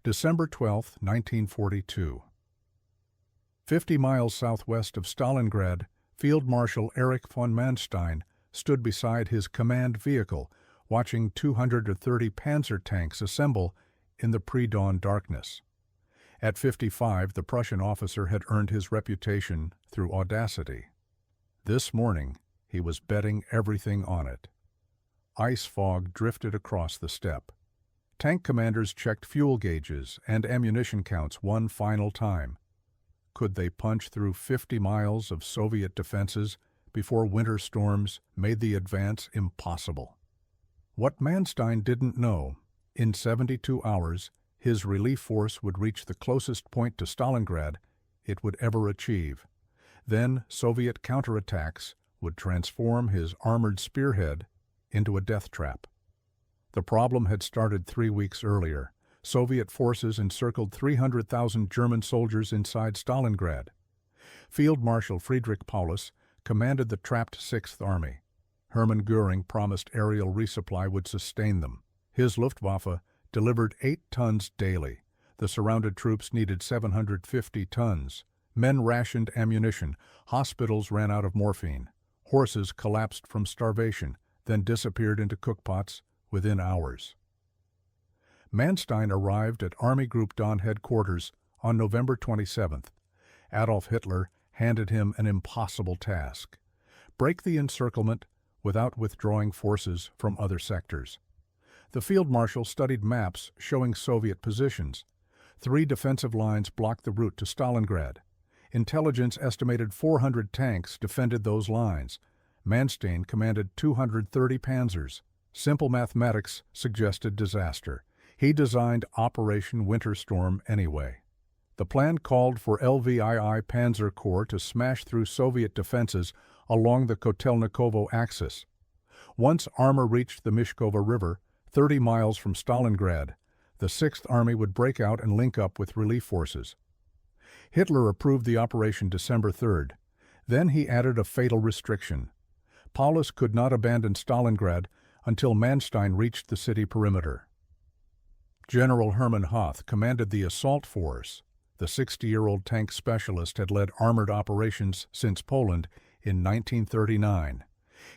December 12, 1942. 50 miles southwest of Stalingrad, Field Marshal Erich von Manstein stood beside his command vehicle, watching 230 Panzer tanks assemble in the pre-dawn darkness. At 55, the Prussian officer had earned his reputation through audacity. This morning, he was betting everything on it. Ice fog drifted across the steppe. Tank commanders checked fuel gauges and ammunition counts one final time. Could they punch through 50 miles of Soviet defenses before winter storms made the advance impossible? What Manstein didn't know, in 72 hours, his relief force would reach the closest point to Stalingrad it would ever achieve. Then Soviet counterattacks would transform his armored spearhead into a death trap. The problem had started 3 weeks earlier. Soviet forces encircled 300,000 German soldiers inside Stalingrad. Field Marshal Friedrich Paulus commanded the trapped Sixth Army. Hermann Göring promised aerial resupply would sustain them. His Luftwaffe delivered 8 tons daily. The surrounded troops needed 750 tons. Men rationed ammunition. Hospitals ran out of morphine. Horses collapsed from starvation, then disappeared into cookpots within hours. Manstein arrived at Army Group Don headquarters on November 27th. Adolf Hitler handed him an impossible task: break the encirclement without withdrawing forces from other sectors. The field marshal studied maps showing Soviet positions. 3 defensive lines blocked the route to Stalingrad. Intelligence estimated 400 tanks defended those lines. Manstein commanded 230 Panzers. Simple mathematics suggested disaster. He designed Operation Winter Storm anyway. The plan called for WWII Panzer Corps to smash through Soviet defenses along the Kotelnikovo axis. Once armor reached the Myshkova River, 30 miles from Stalingrad, the Sixth Army would break out and link up with relief forces. Hitler approved the operation December 3rd. Then he added a fatal restriction. Paulus could not abandon Stalingrad until Manstein reached the city perimeter. General Hermann Hoth commanded the assault force. The 60-year-old tank specialist had led armored operations since Poland in 1939.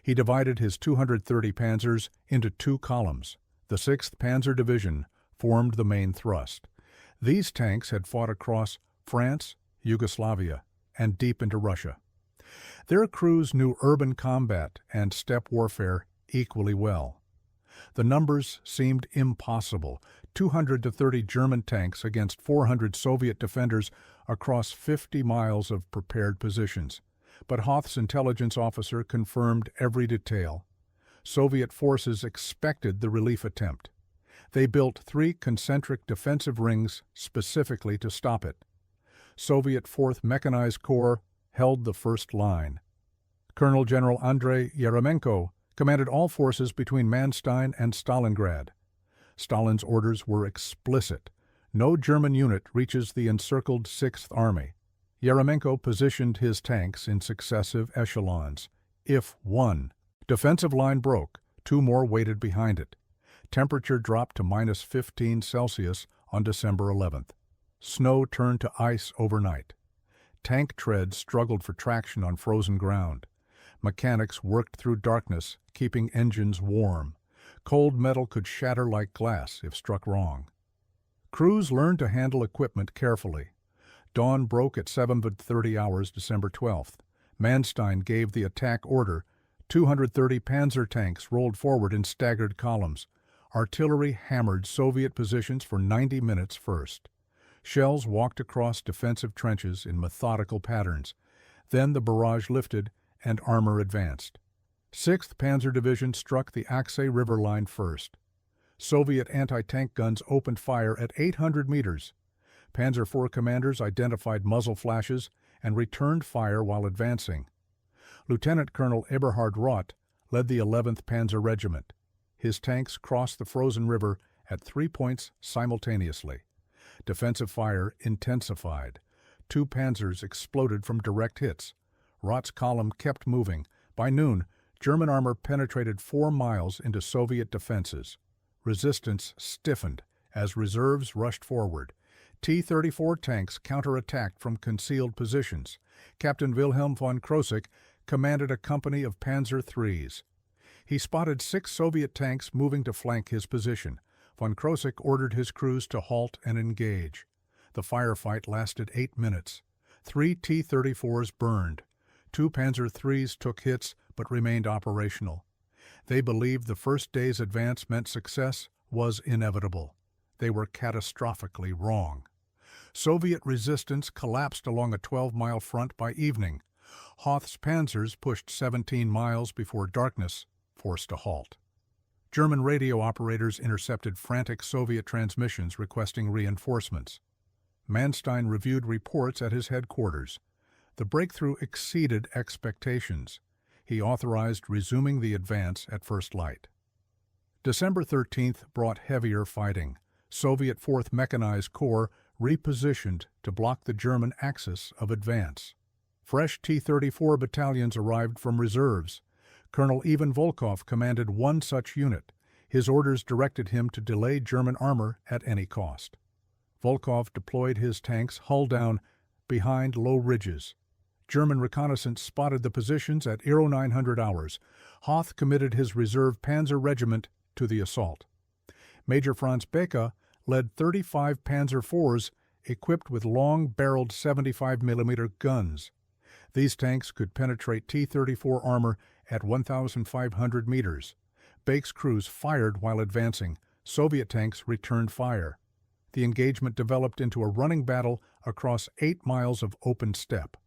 He divided his 230 Panzers into 2 columns. The Sixth Panzer Division formed the main thrust. These tanks had fought across France, Yugoslavia, and deep into Russia. Their crews knew urban combat and steppe warfare equally well. The numbers seemed impossible: 230 German tanks against 400 Soviet defenders across 50 miles of prepared positions. But Hoth's intelligence officer confirmed every detail. Soviet forces expected the relief attempt. They built 3 concentric defensive rings specifically to stop it. Soviet 4th Mechanized Corps held the first line. Colonel General Andrei Yeremenko commanded all forces between Manstein and Stalingrad. Stalin's orders were explicit: no German unit reaches the encircled Sixth Army. Yeremenko positioned his tanks in successive echelons. If one defensive line broke, 2 more waited behind it. Temperature dropped to -15 Celsius on December 11th. Snow turned to ice overnight. Tank treads struggled for traction on frozen ground. Mechanics worked through darkness, keeping engines warm. Cold metal could shatter like glass if struck wrong. Crews learned to handle equipment carefully. Dawn broke at 7:30 hours December 12th. Manstein gave the attack order. 230 Panzer tanks rolled forward in staggered columns. Artillery hammered Soviet positions for 90 minutes first. Shells walked across defensive trenches in methodical patterns. Then the barrage lifted and armor advanced. 6th Panzer Division struck the Aksay River line first. Soviet anti-tank guns opened fire at 800 meters. Panzer IV commanders identified muzzle flashes and returned fire while advancing. Lieutenant Colonel Eberhard Roth led the 11th Panzer Regiment. His tanks crossed the frozen river at 3 points simultaneously. Defensive fire intensified. 2 panzers exploded from direct hits. Roth's column kept moving. By noon, German armor penetrated 4 miles into Soviet defenses. Resistance stiffened As reserves rushed forward, T-34 tanks counterattacked from concealed positions. Captain Wilhelm von Krosigk commanded a company of Panzer IIIs. He spotted 6 Soviet tanks moving to flank his position. Von Krosigk ordered his crews to halt and engage. The firefight lasted 8 minutes. 3 T-34s burned. 2 Panzer IIIs took hits but remained operational. They believed the first day's advance meant success was inevitable. They were catastrophically wrong. Soviet resistance collapsed along a 12-mile front by evening. Hoth's panzers pushed 17 miles before darkness forced a halt. German radio operators intercepted frantic Soviet transmissions requesting reinforcements. Manstein reviewed reports at his headquarters. The breakthrough exceeded expectations. He authorized resuming the advance at first light. December 13th brought heavier fighting. Soviet 4th Mechanized Corps repositioned to block the German axis of advance. Fresh T-34 battalions arrived from reserves. Colonel Ivan Volkov commanded one such unit. His orders directed him to delay German armor at any cost. Volkov deployed his tanks hull down behind low ridges. German reconnaissance spotted the positions at 0900 hours. Hoth committed his reserve Panzer regiment to the assault. Major Franz Beka led 35 Panzer IVs equipped with long-barreled 75mm guns. These tanks could penetrate T-34 armor at 1,500 meters. Beke's crews fired while advancing. Soviet tanks returned fire. The engagement developed into a running battle across 8 miles of open steppe.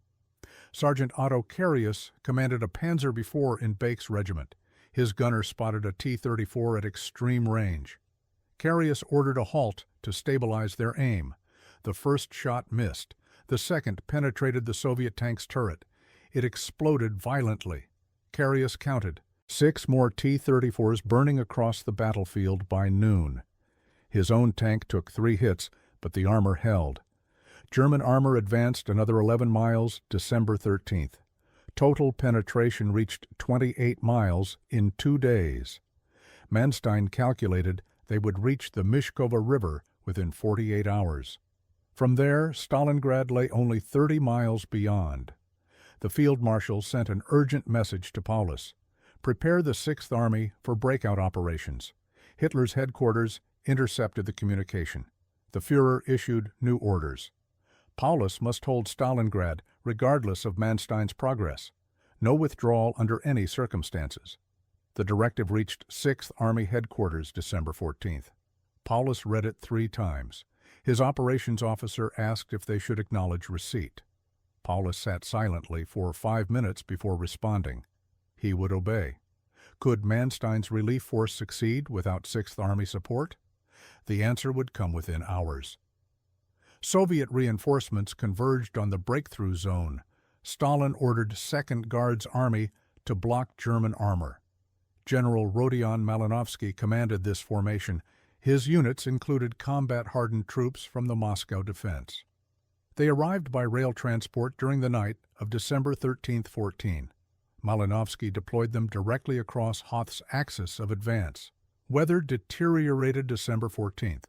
Sergeant Otto Carius commanded a Panzer IV in Beke's regiment. His gunner spotted a T-34 at extreme range. Carius ordered a halt to stabilize their aim. The first shot missed. The second penetrated the Soviet tank's turret. It exploded violently. Carius counted 6 more T-34s burning across the battlefield by noon. His own tank took 3 hits, but the armor held. German armor advanced another 11 miles December 13th. Total penetration reached 28 miles in 2 days. Manstein calculated they would reach the Myshkova River within 48 hours. From there, Stalingrad lay only 30 miles beyond. The Field Marshal sent an urgent message to Paulus. Prepare the Sixth Army for breakout operations. Hitler's headquarters intercepted the communication. The Führer issued new orders. Paulus must hold Stalingrad regardless of Manstein's progress. No withdrawal under any circumstances. The directive reached Sixth Army headquarters December 14th. Paulus read it 3 times. His operations officer asked if they should acknowledge receipt. Paulus sat silently for 5 minutes before responding. He would obey. Could Manstein's relief force succeed without Sixth Army support? The answer would come within hours. Soviet reinforcements converged on the breakthrough zone. Stalin ordered Second Guards Army to block German armor. General Rodion Malinovsky commanded this formation. His units included combat-hardened troops from the Moscow defense. They arrived by rail transport during the night of December 13-14. Malinovsky deployed them directly across Hoth's axis of advance. Weather deteriorated December 14th.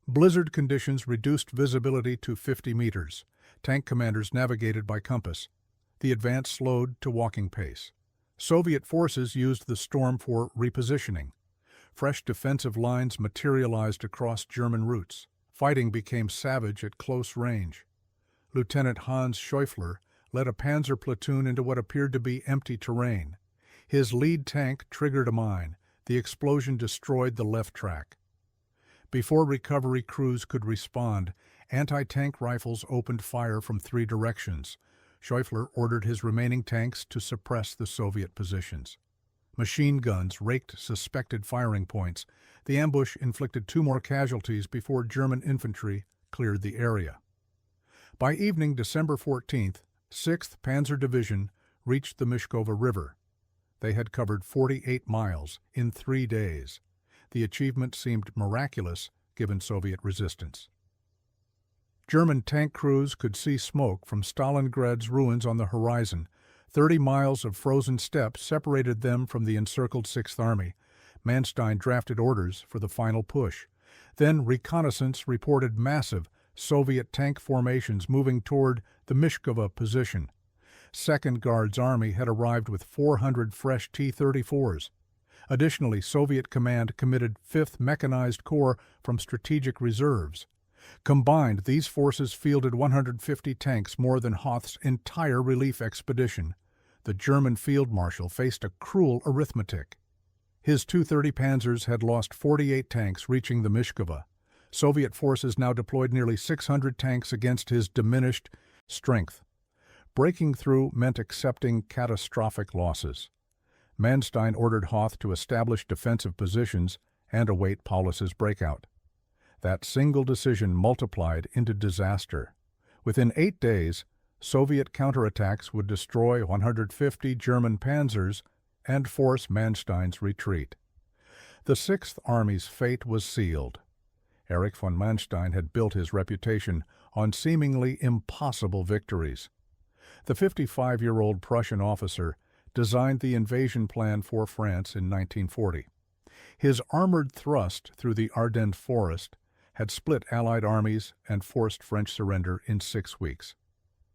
Blizzard conditions reduced visibility to 50 meters. Tank commanders navigated by compass. The advance slowed to walking pace. Soviet forces used the storm for repositioning. Fresh defensive lines materialized across German routes. Fighting became savage at close range. Lieutenant Hans Schäufler led a panzer platoon into what appeared to be empty terrain. His lead tank triggered a mine. The explosion destroyed the left track. Before recovery crews could respond, anti-tank rifles opened fire from 3 directions. Schäufler ordered his remaining tanks to suppress the Soviet positions. Machine guns raked suspected firing points. The ambush inflicted 2 more casualties before German infantry cleared the area. By evening, December 14th, 6th Panzer Division reached the Myshkova River. They had covered 48 miles in 3 days. The achievement seemed miraculous given Soviet resistance. German tank crews could see smoke from Stalingrad's ruins on the horizon. 30 miles of frozen steppe separated them from the encircled Sixth Army. Manstein drafted orders for the final push. Then reconnaissance reported massive Soviet tank formations moving toward the Myshkova position. Second Guards Army had arrived with 400 fresh T-34s. Additionally, Soviet command committed 5th Mechanized Corps from strategic reserves. Combined, these forces fielded 150 tanks, more than Hoth's entire relief expedition. The German Field Marshal faced a cruel arithmetic. His 230 Panzers had lost 48 tanks reaching the Myshkova. Soviet forces now deployed nearly 600 tanks against his diminished strength. Breaking through meant accepting catastrophic losses. Manstein ordered Hoth to establish defensive positions and await Paulus's breakout. That single decision multiplied into disaster. Within 8 days, Soviet counterattacks would destroy 150 German Panzers and force Manstein's retreat. The Sixth Army's fate was sealed. Erich von Manstein had built his reputation on seemingly impossible victories. The 55-year-old Prussian officer designed the invasion plan for France in 1940. His armored thrust through the Ardennes forest had split Allied armies and forced French surrender in 6 weeks.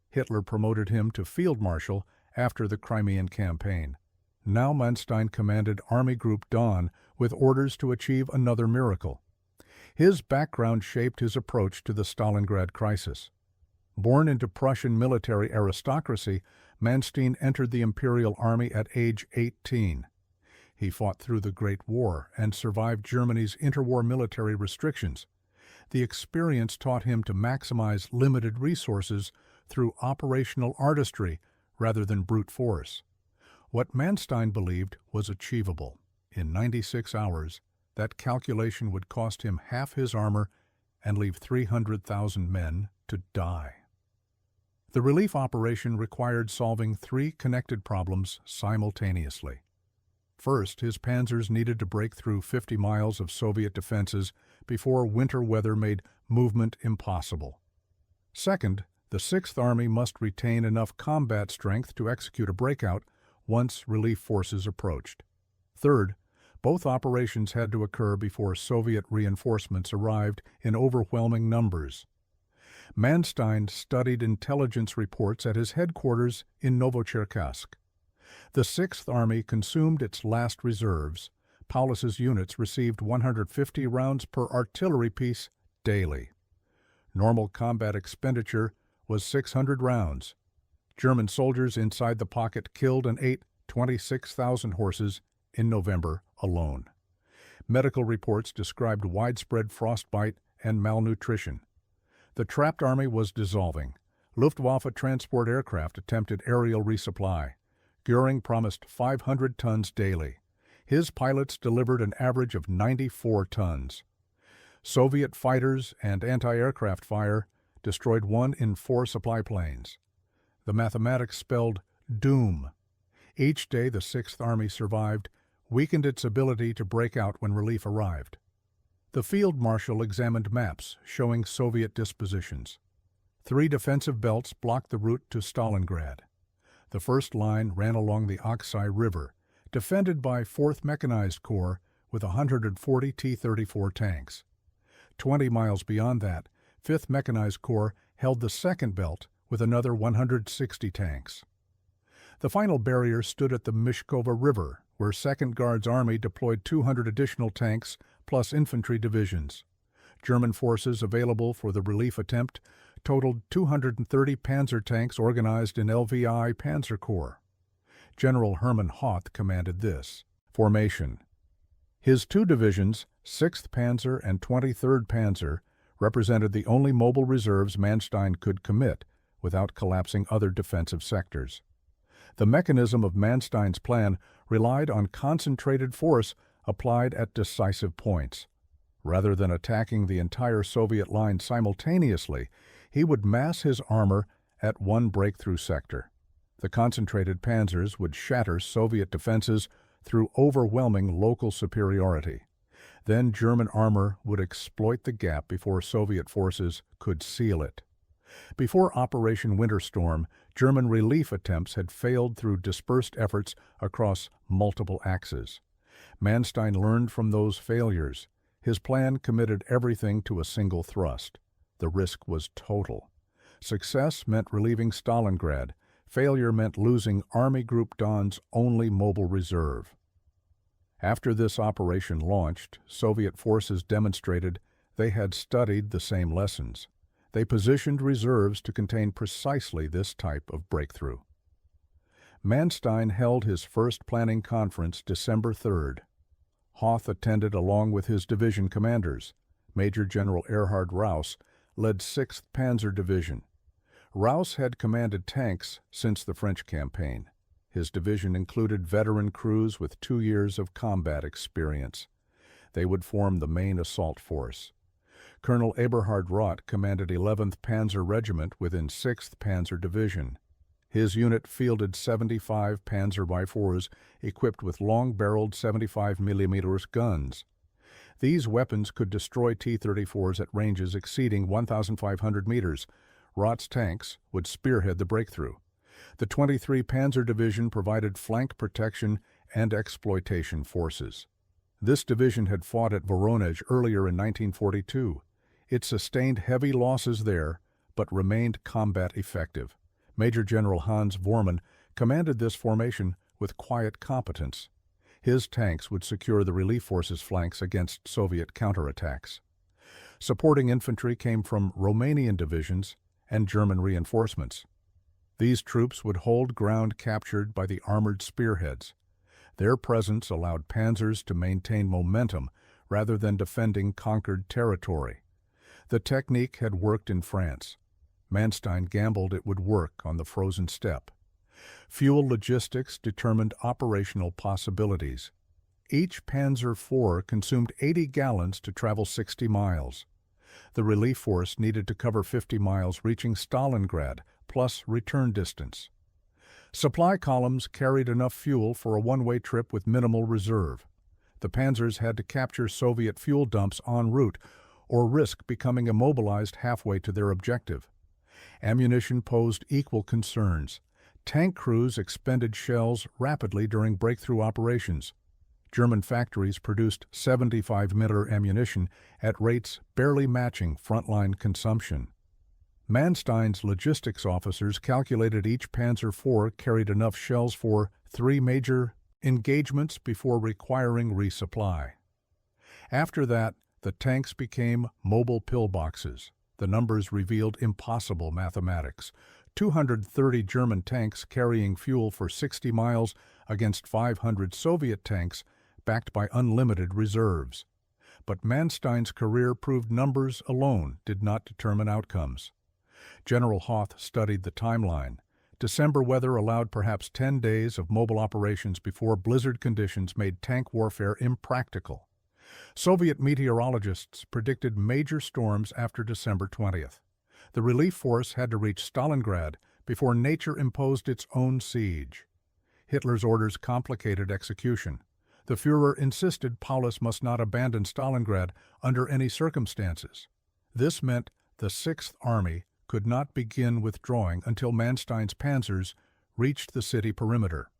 Hitler promoted him to Field Marshal after the Crimean campaign. Now Manstein commanded Army Group Dawn with orders to achieve another miracle. His background shaped his approach to the Stalingrad crisis. Born into Prussian military aristocracy, Manstein entered the Imperial Army at age 18. He fought through the Great War and survived Germany's interwar military restrictions. The experience taught him to maximize limited resources through operational artistry rather than brute force. What Manstein believed was achievable. In 96 hours, that calculation would cost him half his armor and leave 300,000 men to die. The relief operation required solving 3 connected problems simultaneously. First, his panzers needed to break through 50 miles of Soviet defenses before winter weather made movement impossible. Second, the Sixth Army must retain enough combat strength to execute a breakout once relief forces approached. Third, both operations had to occur before Soviet reinforcements arrived in overwhelming numbers. Manstein studied intelligence reports at his headquarters in Novocherkassk. The Sixth Army consumed its last reserves. Paulus's units received 150 rounds per artillery piece daily. Normal combat expenditure was 600 rounds. German soldiers inside the pocket killed and ate 26,000 horses in November alone. Medical reports described widespread frostbite and malnutrition. The trapped army was dissolving. Luftwaffe transport aircraft attempted aerial resupply. Göring promised 500 tons daily. His pilots delivered an average of 94 tons. Soviet fighters and anti-aircraft fire destroyed 1 in 4 supply planes. The mathematics spelled doom. Each day the Sixth Army survived, weakened its ability to break out when relief arrived. The Field Marshal examined maps showing Soviet dispositions. 3 defensive belts blocked the route to Stalingrad. The first line ran along the Aksay River, defended by 4th Mechanized Corps with 140 T-34 tanks. 20 miles beyond that, 5th Mechanized Corps held the second belt with another 160 tanks. The final barrier stood at the Myshkova River, where 2nd Guards Army deployed 200 additional tanks plus infantry divisions. German forces available for the relief attempt totaled 230 Panzer tanks organized in LWII Panzer Corps. General Hermann Hoth commanded this formation. His 2 divisions, 6th Panzer and 23rd Panzer, represented the only mobile reserves Manstein could commit without collapsing other defensive sectors. The mechanism of Manstein's plan relied on concentrated force applied at decisive points. Rather than attacking the entire Soviet line simultaneously, he would mass his armor at one breakthrough sector. The concentrated panzers would shatter Soviet defenses through overwhelming local superiority. Then German armor would exploit the gap before Soviet forces could seal it. Before Operation Winter Storm, German relief attempts had failed through dispersed efforts across multiple axes. Manstein learned from those failures. His plan committed everything to a single thrust. The risk was total. Success meant relieving Stalingrad. Failure meant losing Army Group Don's only mobile reserve. After this operation launched, Soviet forces demonstrated they had studied the same lessons. They positioned reserves to contain precisely this type of breakthrough. Manstein held his first planning conference December 3rd. Hoth attended along with his division commanders. Major General Erhard Raus led Sixth Panzer Division. Raus had commanded tanks since the French campaign. His division included veteran crews with 2 years of combat experience. They would form the main assault force. Colonel Eberhard Roth commanded 11th Panzer Regiment within 6th Panzer Division. His unit fielded 75 Panzer IV equipped with long-barreled 75 mm guns. These weapons could destroy T-34s at ranges exceeding 1,500 meters. Roth's tanks would spearhead the breakthrough. The 23 Panzer Division provided flank protection and exploitation forces. This division had fought at Voronezh earlier in 1942. It sustained heavy losses there, but remained combat effective. Major General Hans Vormann commanded this formation with quiet competence. His tanks would secure the relief forces' flanks against Soviet counterattacks. Supporting infantry came from Romanian divisions and German reinforcements. These troops would hold ground captured by the armored spearheads. Their presence allowed panzers to maintain momentum rather than defending conquered territory. The technique had worked in France. Manstein gambled it would work on the frozen steppe. Fuel logistics determined operational possibilities. Each Panzer IV consumed 80 gallons to travel 60 miles. The relief force needed to cover 50 miles reaching Stalingrad, plus return distance. Supply columns carried enough fuel for a one-way trip with minimal reserve. The panzers had to capture Soviet fuel dumps en route or risk becoming immobilized halfway to their objective. Ammunition posed equal concerns. Tank crews expended shells rapidly during breakthrough operations. German factories produced 75mm ammunition at rates barely matching frontline consumption. Manstein's logistics officers calculated each Panzer IV carried enough shells for 3 major engagements before requiring resupply. After that, the tanks became mobile pillboxes. The numbers revealed impossible mathematics. 230 German tanks carrying fuel for 60 miles against 500 Soviet tanks backed by unlimited reserves. But Manstein's career proved numbers alone did not determine outcomes. General Hoth studied the timeline. December weather allowed perhaps 10 days of mobile operations before blizzard conditions made tank warfare impractical. Soviet meteorologists predicted major storms after December 20th. The relief force had to reach Stalingrad before nature imposed its own siege. Hitler's orders complicated execution. The Führer insisted Paulus must not abandon Stalingrad under any circumstances. This meant the Sixth Army could not begin withdrawing until Manstein's panzers reached the city perimeter.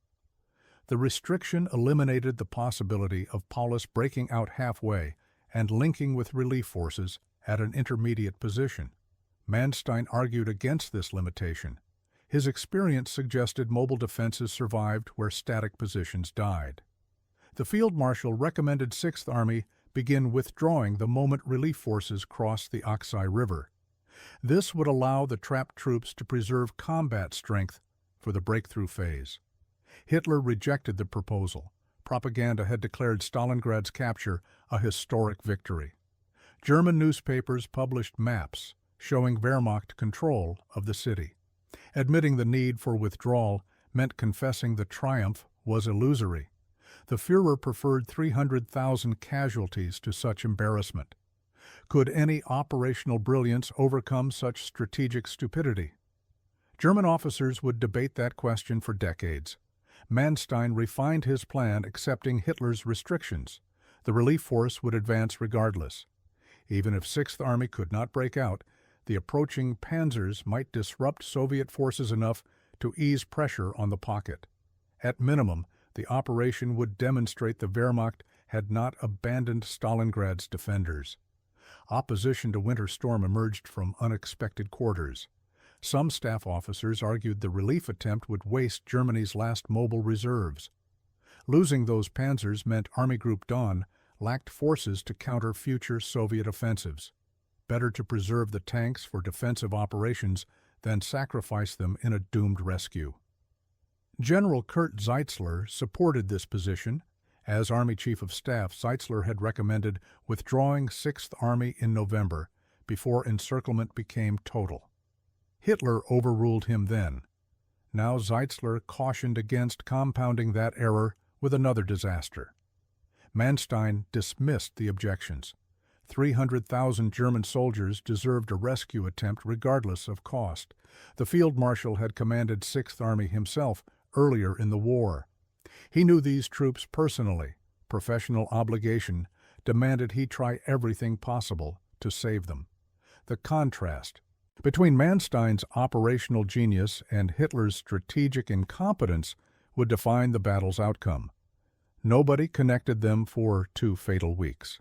The restriction eliminated the possibility of Paulus breaking out halfway and linking with relief forces at an intermediate position. Manstein argued against this limitation. His experience suggested mobile defenses survived where static positions died. The Field Marshal recommended Sixth Army begin withdrawing the moment relief forces crossed the Aksay River. This would allow the trapped troops to preserve combat strength for the breakthrough phase. Hitler rejected the proposal. Propaganda had declared Stalingrad's capture a historic victory. German newspapers published maps showing Wehrmacht control of the city. Admitting the need for withdrawal meant confessing the triumph was illusory. The Führer preferred 300,000 casualties to such embarrassment. Could any operational brilliance overcome such strategic stupidity? German officers would debate that question for decades. Manstein refined his plan, accepting Hitler's restrictions. The relief force would advance regardless. Even if Sixth Army could not break out, the approaching panzers might disrupt Soviet forces enough to ease pressure on the pocket. At minimum, the operation would demonstrate the Wehrmacht had not abandoned Stalingrad's defenders. Opposition to winter storm emerged from unexpected quarters. Some staff officers argued the relief attempt would waste Germany's last mobile reserves. Losing those panzers meant Army Group Dawn lacked forces to counter future Soviet offensives. Better to preserve the tanks for defensive operations than sacrifice them in a doomed rescue. General Kurt Zeitzler supported this position. As Army Chief of Staff, Zeitzler had recommended withdrawing Sixth Army in November, before encirclement became total. Hitler overruled him then. Now Zeitzler cautioned against compounding that error with another disaster. Manstein dismissed the objections. 300,000 German soldiers deserved a rescue attempt regardless of cost. The Field Marshal had commanded Sixth Army himself earlier in the war. He knew these troops personally. Professional obligation demanded he try everything possible to save them. The contrast between Manstein's operational genius and Hitler's strategic incompetence would define the battle's outcome. Nobody connected them for 2 fatal weeks.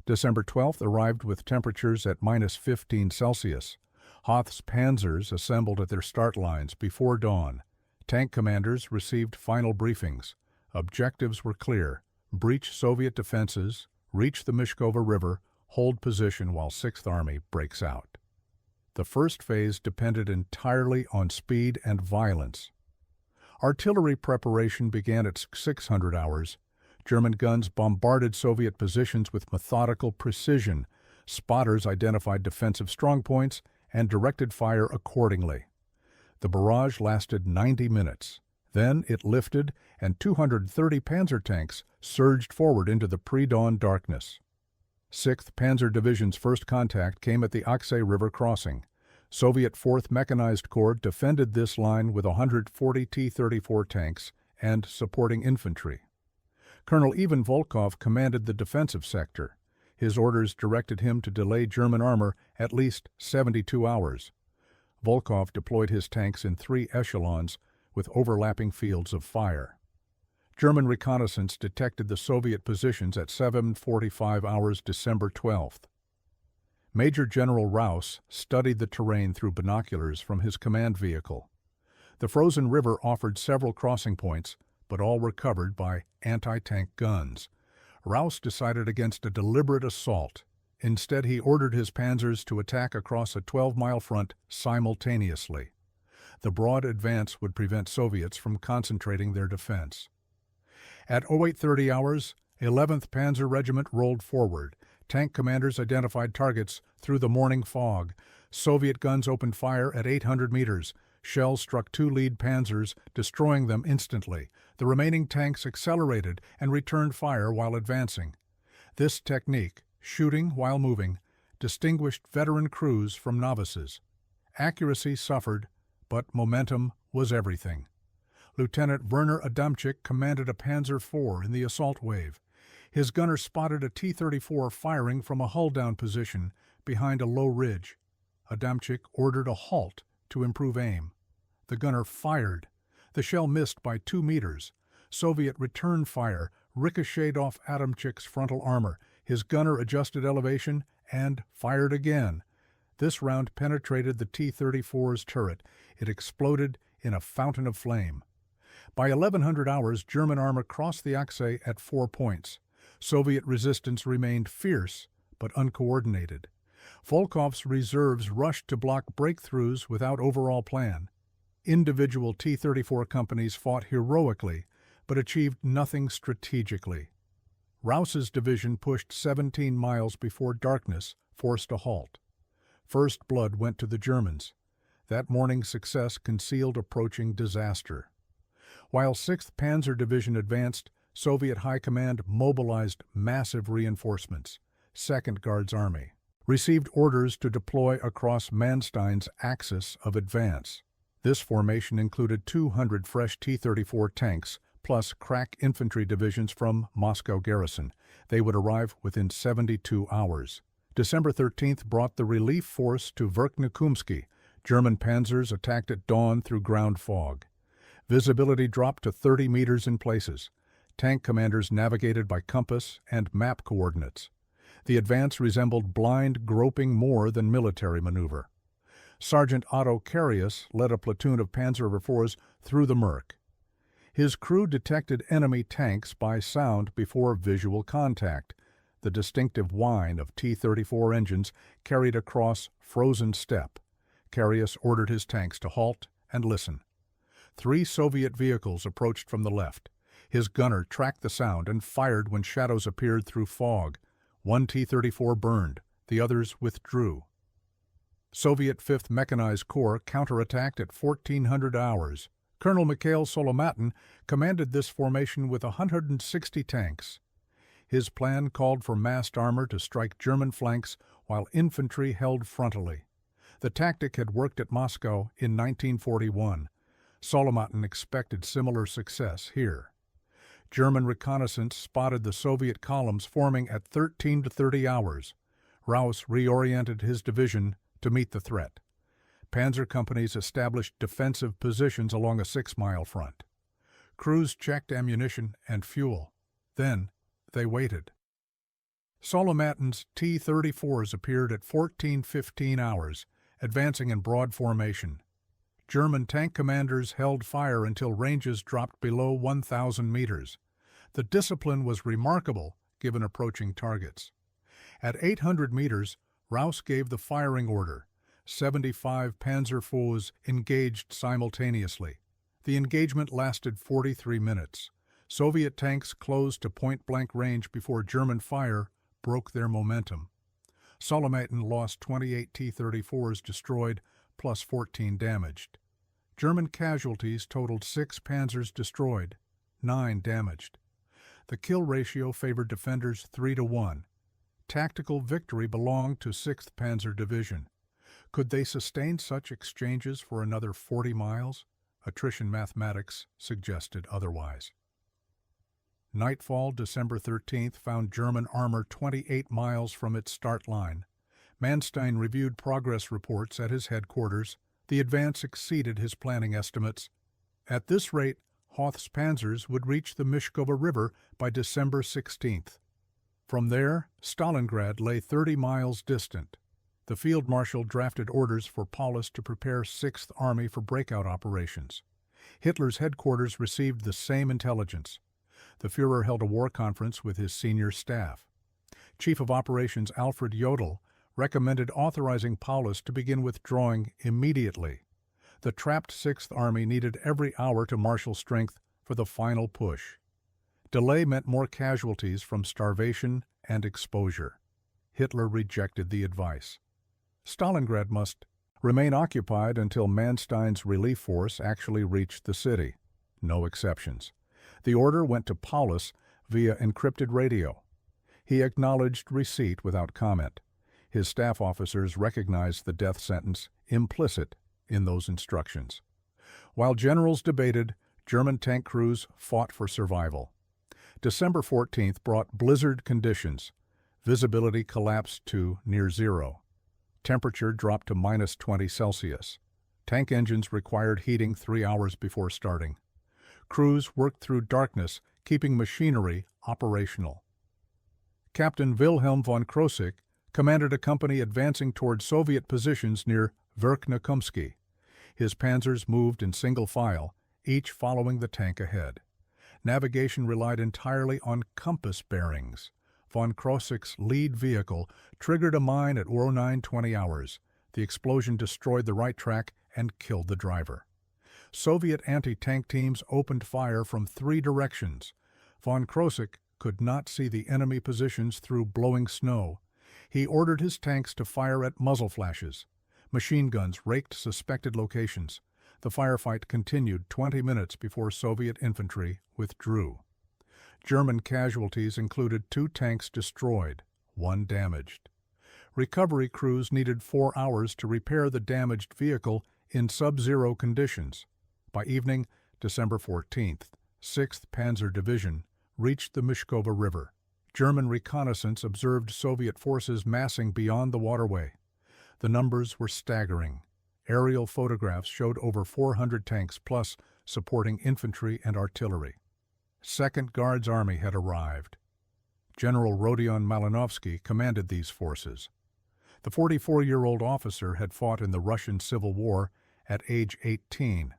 December 12th arrived with temperatures at -15 Celsius. Hoth's Panzers assembled at their start lines before dawn. Tank commanders received final briefings. Objectives were clear: breach Soviet defenses, reach the Myshkova River, hold position while Sixth Army breaks out. The first phase depended entirely on speed and violence. Artillery preparation began at 600 hours. German guns bombarded Soviet positions with methodical precision. Spotters identified defensive strongpoints and directed fire accordingly. The barrage lasted 90 minutes. Then it lifted, and 230 Panzer tanks surged forward into the pre-dawn darkness. Sixth Panzer Division's first contact came at the Aksay River crossing. Soviet 4th Mechanized Corps defended this line with 140 T-34 tanks and supporting infantry. Colonel Ivan Volkov commanded the defensive sector. His orders directed him to delay German armor at least 72 hours. Volkov deployed his tanks in 3 echelons with overlapping fields of fire. German reconnaissance detected the Soviet positions at 7:45 hours December 12th. Major General Raus studied the terrain through binoculars from his command vehicle. The frozen river offered several crossing points, but all were covered by anti-tank guns. Raus decided against a deliberate assault. Instead, he ordered his panzers to attack across a 12-mile front simultaneously. The broad advance would prevent Soviets from concentrating their defense. At 08:30 hours, 11th Panzer Regiment rolled forward. Tank commanders identified targets through the morning fog. Soviet guns opened fire at 800 meters. Shells struck 2 lead panzers, destroying them instantly. The remaining tanks accelerated and returned fire while advancing. This technique, shooting while moving, distinguished veteran crews from novices. Accuracy suffered, but momentum was everything. Lieutenant Werner Adamczyk commanded a Panzer IV in the assault wave. His gunner spotted a T-34 firing from a hull-down position behind a low ridge. Adamczyk ordered a halt to improve aim. The gunner fired. The shell missed by 2 meters. Soviet return fire ricocheted off Adamczyk's frontal armor. His gunner adjusted elevation and fired again. This round penetrated the T-34's turret. It exploded in a fountain of flame. By 1100 hours, German armor crossed the Aksay at 4 points. Soviet resistance remained fierce but uncoordinated. Volkov's reserves rushed to block breakthroughs without overall plan. Individual T-34 companies fought heroically but achieved nothing strategically. Raus's division pushed 17 miles before darkness forced a halt. First blood went to the Germans. That morning's success concealed approaching disaster. While 6th Panzer Division advanced, Soviet High Command mobilized massive reinforcements. 2nd Guards Army received orders to deploy across Manstein's axis of advance. This formation included 200 fresh T-34 tanks, plus crack infantry divisions from Moscow garrison. They would arrive within 72 hours. December 13th brought the relief force to Verkhneykumsky. German panzers attacked at dawn through ground fog. Visibility dropped to 30 meters in places. Tank commanders navigated by compass and map coordinates. The advance resembled blind groping more than military maneuver. Sergeant Otto Carius led a platoon of Panzer IVs through the murk. His crew detected enemy tanks by sound before visual contact. The distinctive whine of T-34 engines carried across frozen steppe. Carius ordered his tanks to halt and listen. 3 Soviet vehicles approached from the left. His gunner tracked the sound and fired when shadows appeared through fog. 1 T-34 burned, the others withdrew. Soviet 5th Mechanized Corps counterattacked at 1400 hours. Colonel Mikhail Solomatin commanded this formation with 160 tanks. His plan called for massed armor to strike German flanks while infantry held frontally. The tactic had worked at Moscow in 1941. Solomatin expected similar success here. German reconnaissance spotted the Soviet columns forming at 13 to 30 hours. Rauss reoriented his division to meet the threat. Panzer companies established defensive positions along a 6-mile front. Crews checked ammunition and fuel. Then they waited. Solomatin's T-34s appeared at 14-15 hours, advancing in broad formation. German tank commanders held fire until ranges dropped below 1,000 meters. The discipline was remarkable given approaching targets. At 800 meters, Rauss gave the firing order. 75 Panzer IVs engaged simultaneously. The engagement lasted 43 minutes. Soviet tanks closed to point-blank range before German fire broke their momentum. Solomatin lost 28 T-34s destroyed, plus 14 damaged. German casualties totaled 6 Panzers destroyed, 9 damaged. The kill ratio favored defenders 3-1. Tactical victory belonged to Sixth Panzer Division. Could they sustain such exchanges for another 40 miles? Attrition mathematics suggested otherwise. Nightfall, December 13th, found German armor 28 miles from its start line. Manstein reviewed progress reports at his headquarters. The advance exceeded his planning estimates. At this rate, Hoth's panzers would reach the Myshkova River by December 16th. From there, Stalingrad lay 30 miles distant. The Field Marshal drafted orders for Paulus to prepare Sixth Army for breakout operations. Hitler's headquarters received the same intelligence. The Führer held a war conference with his senior staff. Chief of Operations Alfred Jodl recommended authorizing Paulus to begin withdrawing immediately. The trapped Sixth Army needed every hour to marshal strength for the final push. Delay meant more casualties from starvation and exposure. Hitler rejected the advice. Stalingrad must remain occupied until Manstein's relief force actually reached the city. No exceptions. The order went to Paulus via encrypted radio. He acknowledged receipt without comment. His staff officers recognized the death sentence implicit in those instructions. While generals debated, German tank crews fought for survival. December 14th brought blizzard conditions. Visibility collapsed to near zero. Temperature dropped to minus 20 Celsius. Tank engines required heating 3 hours before starting. Crews worked through darkness, keeping machinery operational. Captain Wilhelm von Krosigk commanded a company advancing toward Soviet positions near Verkhneykumsky. His panzers moved in single file, each following the tank ahead. Navigation relied entirely on compass bearings. Von Krosigk's lead vehicle triggered a mine at 09:20 hours. The explosion destroyed the right track and killed the driver. Soviet anti-tank teams opened fire from 3 directions. Von Krosigk could not see the enemy positions through blowing snow. He ordered his tanks to fire at muzzle flashes. Machine guns raked suspected locations. The firefight continued 20 minutes before Soviet infantry withdrew. German casualties included 2 tanks destroyed, 1 damaged. Recovery crews needed 4 hours to repair the damaged vehicle in sub-zero conditions. By evening, December 14th, 6th Panzer Division reached the Myshkova River. German reconnaissance observed Soviet forces massing beyond the waterway. The numbers were staggering. Aerial photographs showed over 400 tanks plus supporting infantry and artillery. Second Guards Army had arrived. General Rodion Malinovsky commanded these forces. The 44-year-old officer had fought in the Russian Civil War at age 18.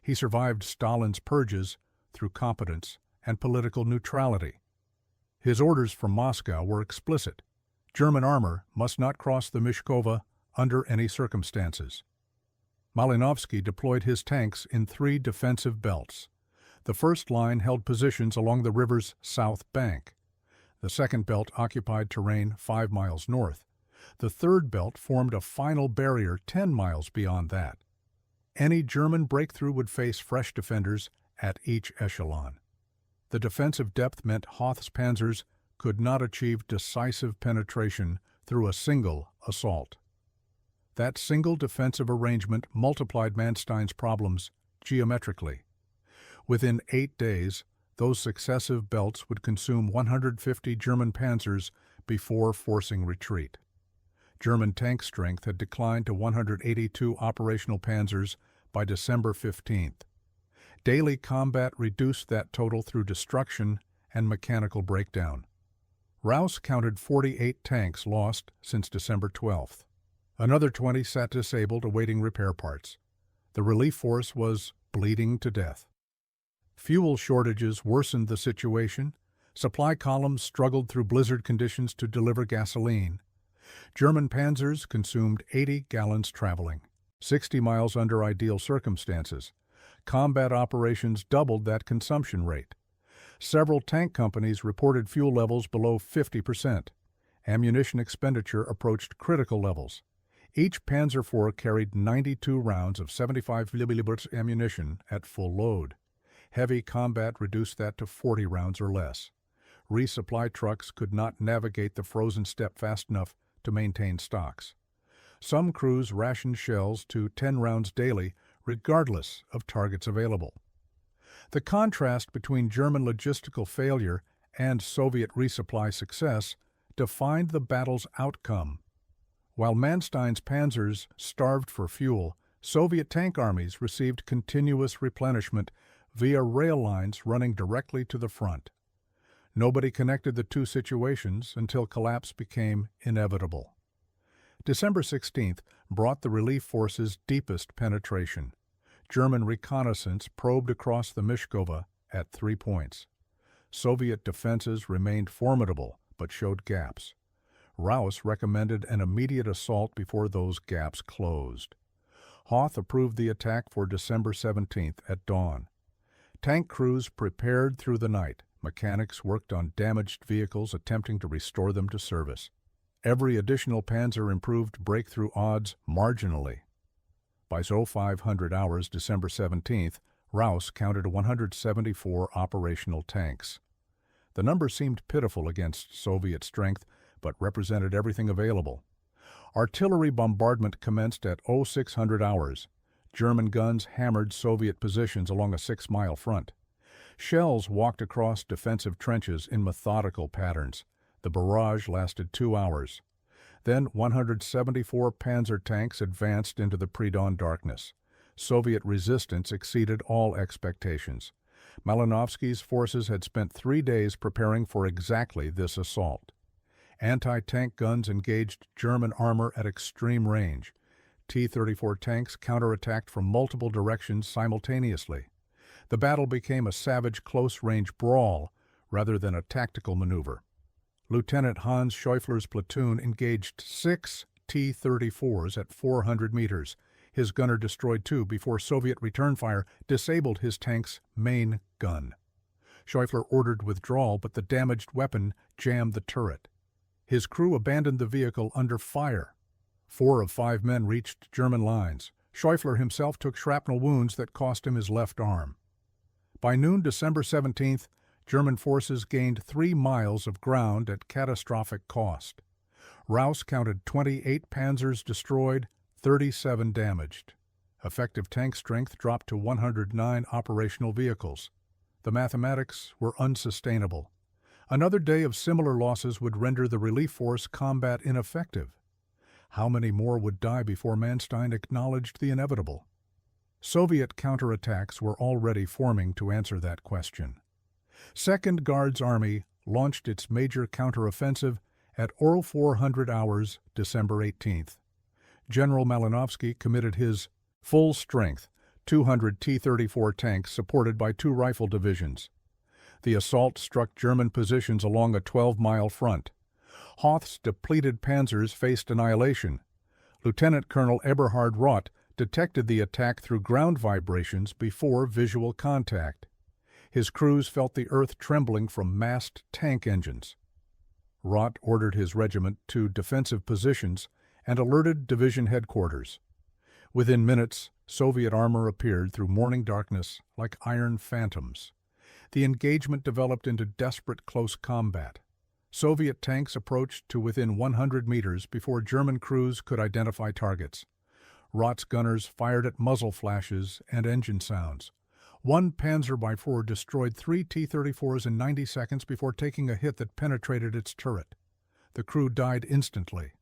He survived Stalin's purges through competence and political neutrality. His orders from Moscow were explicit. German armor must not cross the Myshkova under any circumstances. Malinovsky deployed his tanks in 3 defensive belts. The first line held positions along the river's south bank. The second belt occupied terrain 5 miles north. The third belt formed a final barrier 10 miles beyond that. Any German breakthrough would face fresh defenders at each echelon. The defensive depth meant Hoth's panzers could not achieve decisive penetration through a single assault. That single defensive arrangement multiplied Manstein's problems geometrically. Within 8 days, those successive belts would consume 150 German panzers before forcing retreat. German tank strength had declined to 182 operational panzers by December 15th. Daily combat reduced that total through destruction and mechanical breakdown. Rouse counted 48 tanks lost since December 12th. Another 20 sat disabled awaiting repair parts. The relief force was bleeding to death. Fuel shortages worsened the situation. Supply columns struggled through blizzard conditions to deliver gasoline. German panzers consumed 80 gallons traveling, 60 miles under ideal circumstances. Combat operations doubled that consumption rate. Several tank companies reported fuel levels below 50%. Ammunition expenditure approached critical levels. Each Panzer IV carried 92 rounds of 75 mm ammunition at full load. Heavy combat reduced that to 40 rounds or less. Resupply trucks could not navigate the frozen steppe fast enough to maintain stocks. Some crews rationed shells to 10 rounds daily, regardless of targets available. The contrast between German logistical failure and Soviet resupply success defined the battle's outcome. While Manstein's panzers starved for fuel, Soviet tank armies received continuous replenishment via rail lines running directly to the front. Nobody connected the two situations until collapse became inevitable. December 16th brought the relief forces' deepest penetration. German reconnaissance probed across the Myshkova at 3 points. Soviet defenses remained formidable but showed gaps. Rouse recommended an immediate assault before those gaps closed. Hoth approved the attack for December 17th at dawn. Tank crews prepared through the night. Mechanics worked on damaged vehicles, attempting to restore them to service. Every additional panzer improved breakthrough odds marginally. By 0500 hours, December 17th, Rouse counted 174 operational tanks. The number seemed pitiful against Soviet strength, but represented everything available. Artillery bombardment commenced at 0600 hours. German guns hammered Soviet positions along a 6-mile front. Shells walked across defensive trenches in methodical patterns. The barrage lasted 2 hours. Then 174 Panzer tanks advanced into the pre-dawn darkness. Soviet resistance exceeded all expectations. Malinovsky's forces had spent 3 days preparing for exactly this assault. Anti-tank guns engaged German armor at extreme range. T-34 tanks counterattacked from multiple directions simultaneously. The battle became a savage close-range brawl rather than a tactical maneuver. Lieutenant Hans Schäufler's platoon engaged 6 T-34s at 400 meters. His gunner destroyed 2 before Soviet return fire disabled his tank's main gun. Schäufler ordered withdrawal, but the damaged weapon jammed the turret. His crew abandoned the vehicle under fire. 4 of 5 men reached German lines. Schäufler himself took shrapnel wounds that cost him his left arm. By noon, December 17th, German forces gained 3 miles of ground at catastrophic cost. Rouse counted 28 panzers destroyed, 37 damaged. Effective tank strength dropped to 109 operational vehicles. The mathematics were unsustainable. Another day of similar losses would render the relief force combat ineffective. How many more would die before Manstein acknowledged the inevitable? Soviet counterattacks were already forming to answer that question. Second Guards Army launched its major counteroffensive at 0400 hours, December 18th. General Malinovsky committed his full-strength 200 T-34 tanks supported by 2 rifle divisions. The assault struck German positions along a 12-mile front. Hoth's depleted panzers faced annihilation. Lieutenant Colonel Eberhard Roth detected the attack through ground vibrations before visual contact. His crews felt the earth trembling from massed tank engines. Roth ordered his regiment to defensive positions and alerted division headquarters. Within minutes, Soviet armor appeared through morning darkness like iron phantoms. The engagement developed into desperate close combat. Soviet tanks approached to within 100 meters before German crews could identify targets. Roth's gunners fired at muzzle flashes and engine sounds. One Panzer IV destroyed 3 T-34s in 90 seconds before taking a hit that penetrated its turret. The crew died instantly.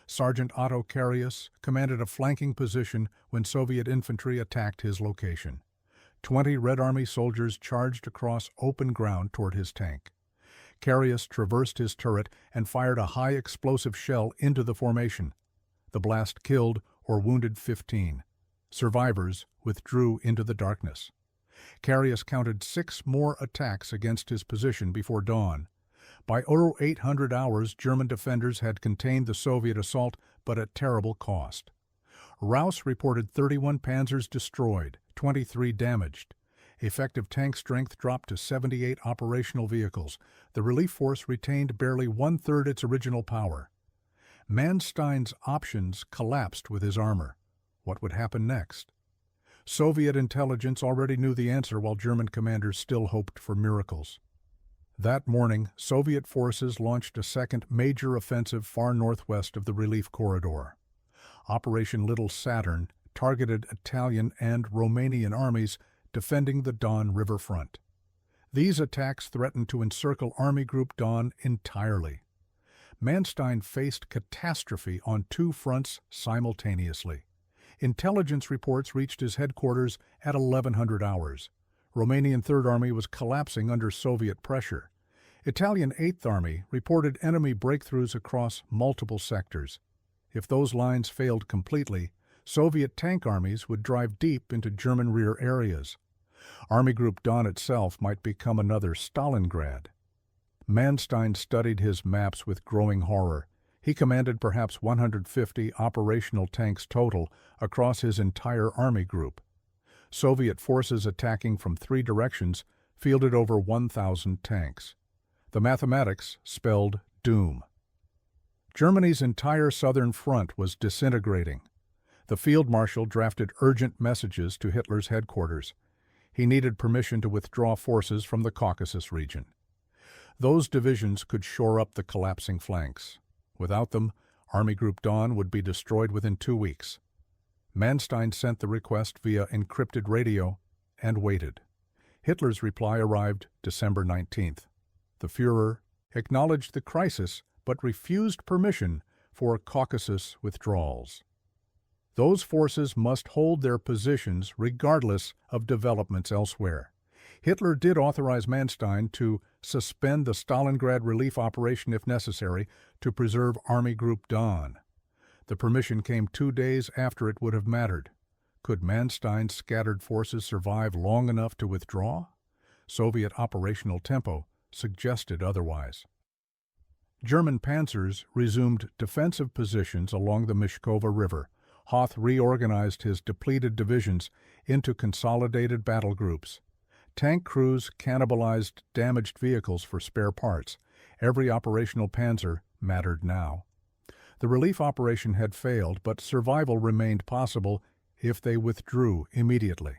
Sergeant Otto Carius commanded a flanking position when Soviet infantry attacked his location. 20 Red Army soldiers charged across open ground toward his tank. Carius traversed his turret and fired a high-explosive shell into the formation. The blast killed or wounded 15. Survivors withdrew into the darkness. Carius counted 6 more attacks against his position before dawn. By 0800 hours, German defenders had contained the Soviet assault, but at terrible cost. Rouse reported 31 Panzers destroyed, 23 damaged. Effective tank strength dropped to 78 operational vehicles. The relief force retained barely 1/3 its original power. Manstein's options collapsed with his armor. What would happen next? Soviet intelligence already knew the answer while German commanders still hoped for miracles. That morning, Soviet forces launched a second major offensive far northwest of the relief corridor. Operation Little Saturn targeted Italian and Romanian armies defending the Don River front. These attacks threatened to encircle Army Group Don entirely. Manstein faced catastrophe on 2 fronts simultaneously. Intelligence reports reached his headquarters at 1100 hours. Romanian Third Army was collapsing under Soviet pressure. Italian Eighth Army reported enemy breakthroughs across multiple sectors. If those lines failed completely, Soviet tank armies would drive deep into German rear areas. Army Group Don itself might become another Stalingrad. Manstein studied his maps with growing horror. He commanded perhaps 150 operational tanks total across his entire army group. Soviet forces attacking from 3 directions fielded over 1,000 tanks. The mathematics spelled doom. Germany's entire southern front was disintegrating. The field marshal drafted urgent messages to Hitler's headquarters. He needed permission to withdraw forces from the Caucasus region. Those divisions could shore up the collapsing flanks. Without them, Army Group Don would be destroyed within 2 weeks. Manstein sent the request via encrypted radio and waited. Hitler's reply arrived December 19th. The Führer acknowledged the crisis but refused permission for Caucasus withdrawals. Those forces must hold their positions regardless of developments elsewhere. Hitler did authorize Manstein to suspend the Stalingrad relief operation if necessary to preserve Army Group Don. The permission came 2 days after it would have mattered. Could Manstein's scattered forces survive long enough to withdraw? Soviet operational tempo suggested otherwise. German panzers resumed defensive positions along the Myshkova River. Hoth reorganized his depleted divisions into consolidated battle groups. Tank crews cannibalized damaged vehicles for spare parts. Every operational panzer mattered now. The relief operation had failed, but survival remained possible if they withdrew immediately.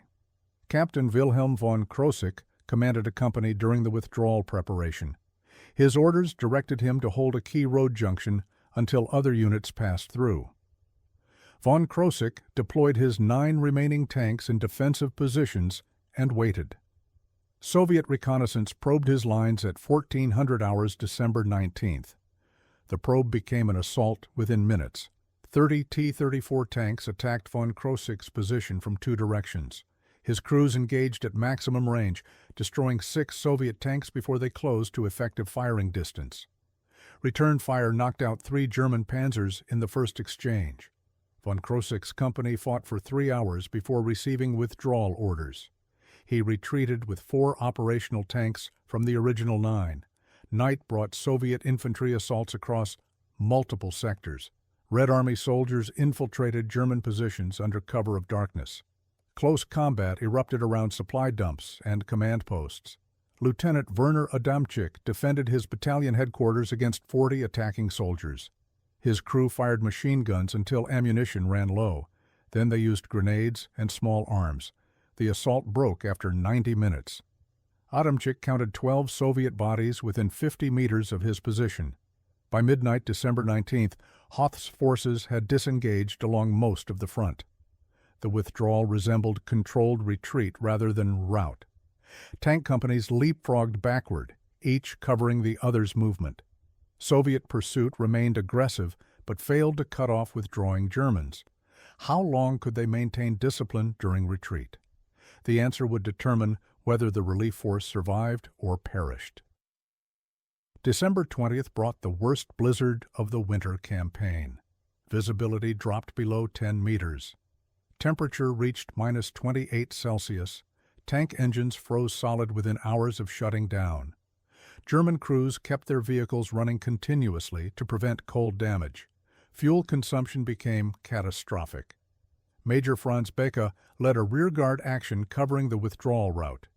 Captain Wilhelm von Krosigk commanded a company during the withdrawal preparation. His orders directed him to hold a key road junction until other units passed through. Von Krosigk deployed his 9 remaining tanks in defensive positions and waited. Soviet reconnaissance probed his lines at 1400 hours December 19th. The probe became an assault within minutes. 30 T-34 tanks attacked von Krosigk's position from 2 directions. His crews engaged at maximum range, destroying 6 Soviet tanks before they closed to effective firing distance. Return fire knocked out 3 German Panzers in the first exchange. Von Krosigk's company fought for 3 hours before receiving withdrawal orders. He retreated with 4 operational tanks from the original 9. Night brought Soviet infantry assaults across multiple sectors. Red Army soldiers infiltrated German positions under cover of darkness. Close combat erupted around supply dumps and command posts. Lieutenant Werner Adamczyk defended his battalion headquarters against 40 attacking soldiers. His crew fired machine guns until ammunition ran low. Then they used grenades and small arms. The assault broke after 90 minutes. Adamczyk counted 12 Soviet bodies within 50 meters of his position. By midnight, December 19th, Hoth's forces had disengaged along most of the front. The withdrawal resembled controlled retreat rather than rout. Tank companies leapfrogged backward, each covering the other's movement. Soviet pursuit remained aggressive but failed to cut off withdrawing Germans. How long could they maintain discipline during retreat? The answer would determine whether the relief force survived or perished. December 20th brought the worst blizzard of the winter campaign. Visibility dropped below 10 meters. Temperature reached -28 Celsius. Tank engines froze solid within hours of shutting down. German crews kept their vehicles running continuously to prevent cold damage. Fuel consumption became catastrophic. Major Franz Becke led a rearguard action covering the withdrawal route.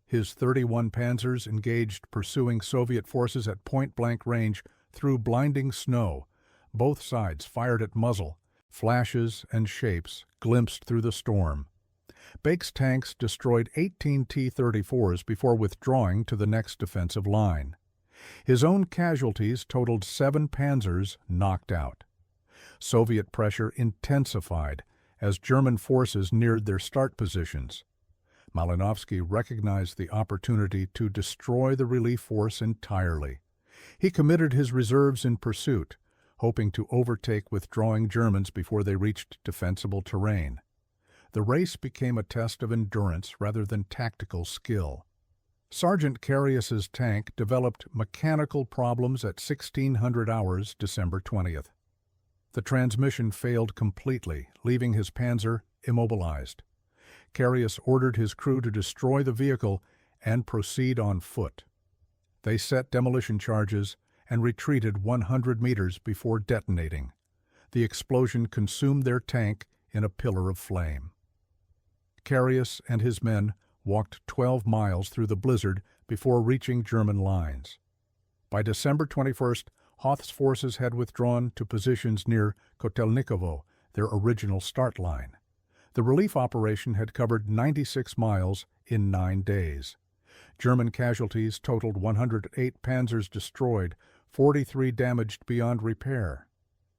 His 31 Panzers engaged pursuing Soviet forces at point-blank range through blinding snow. Both sides fired at muzzle. Flashes and shapes glimpsed through the storm. Becke's tanks destroyed 18 T-34s before withdrawing to the next defensive line. His own casualties totaled 7 Panzers knocked out. Soviet pressure intensified as German forces neared their start positions. Malinovsky recognized the opportunity to destroy the relief force entirely. He committed his reserves in pursuit, hoping to overtake withdrawing Germans before they reached defensible terrain. The race became a test of endurance rather than tactical skill. Sergeant Carius's tank developed mechanical problems at 1600 hours December 20th. The transmission failed completely, leaving his Panzer immobilized. Carius ordered his crew to destroy the vehicle and proceed on foot. They set demolition charges and retreated 100 meters before detonating. The explosion consumed their tank in a pillar of flame. Carius and his men walked 12 miles through the blizzard before reaching German lines. By December 21st, Hoth's forces had withdrawn to positions near Kotelnikovo, their original start line. The relief operation had covered 96 miles in 9 days. German casualties totaled 108 Panzers destroyed, 43 damaged beyond repair.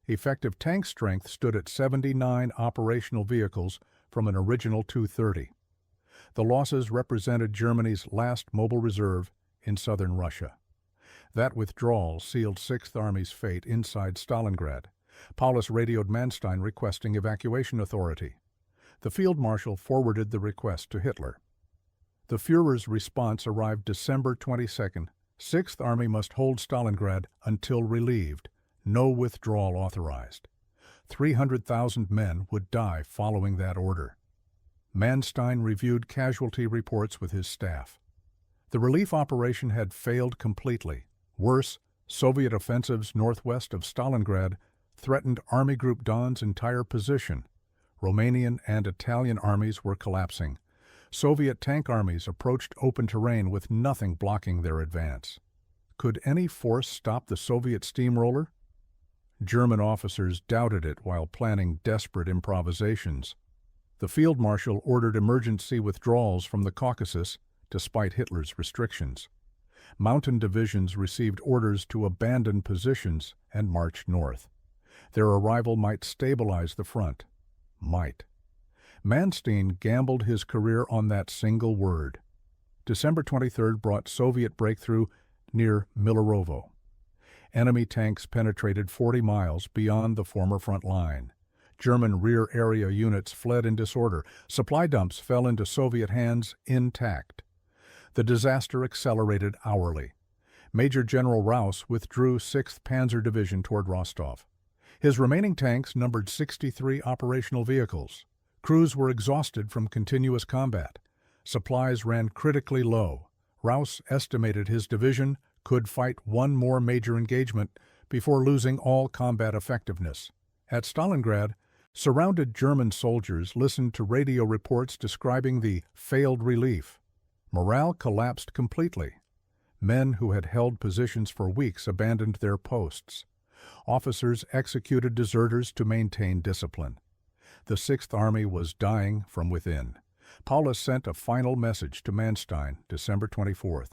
Effective tank strength stood at 79 operational vehicles from an original 230. The losses represented Germany's last mobile reserve in southern Russia. That withdrawal sealed Sixth Army's fate inside Stalingrad. Paulus radioed Manstein requesting evacuation authority. The Field Marshal forwarded the request to Hitler. The Führer's response arrived December 22nd. Sixth Army must hold Stalingrad until relieved. No withdrawal authorized. 300,000 men would die following that order. Manstein reviewed casualty reports with his staff. The relief operation had failed completely. Worse, Soviet offensives northwest of Stalingrad threatened Army Group Don's entire position. Romanian and Italian armies were collapsing. Soviet tank armies approached open terrain with nothing blocking their advance. Could any force stop the Soviet steamroller? German officers doubted it while planning desperate improvisations. The Field Marshal ordered emergency withdrawals from the Caucasus, despite Hitler's restrictions. Mountain divisions received orders to abandon positions and march north. Their arrival might stabilize the front. Might. Manstein gambled his career on that single word. December 23rd brought Soviet breakthrough near Milarovo. Enemy tanks penetrated 40 miles beyond the former front line. German rear area units fled in disorder. Supply dumps fell into Soviet hands intact. The disaster accelerated hourly. Major General Raus withdrew 6th Panzer Division toward Rostov. His remaining tanks numbered 63 operational vehicles. Crews were exhausted from continuous combat. Supplies ran critically low. Raus estimated his division could fight one more major engagement before losing all combat effectiveness. At Stalingrad, surrounded German soldiers listened to radio reports describing the failed relief. Morale collapsed completely. Men who had held positions for weeks abandoned their posts. Officers executed deserters to maintain discipline. The Sixth Army was dying from within. Paulus sent a final message to Manstein, December 24th.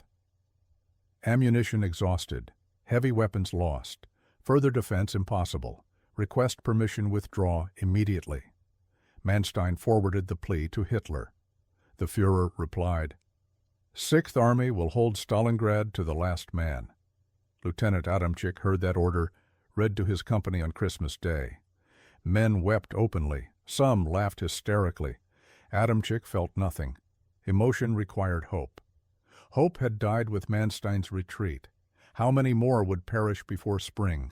Ammunition exhausted. Heavy weapons lost. Further defense impossible. Request permission withdraw immediately. Manstein forwarded the plea to Hitler. The Führer replied, "Sixth Army will hold Stalingrad to the last man." Lieutenant Adamczyk heard that order, read to his company on Christmas Day. Men wept openly. Some laughed hysterically. Adamczyk felt nothing. Emotion required hope. Hope had died with Manstein's retreat. How many more would perish before spring?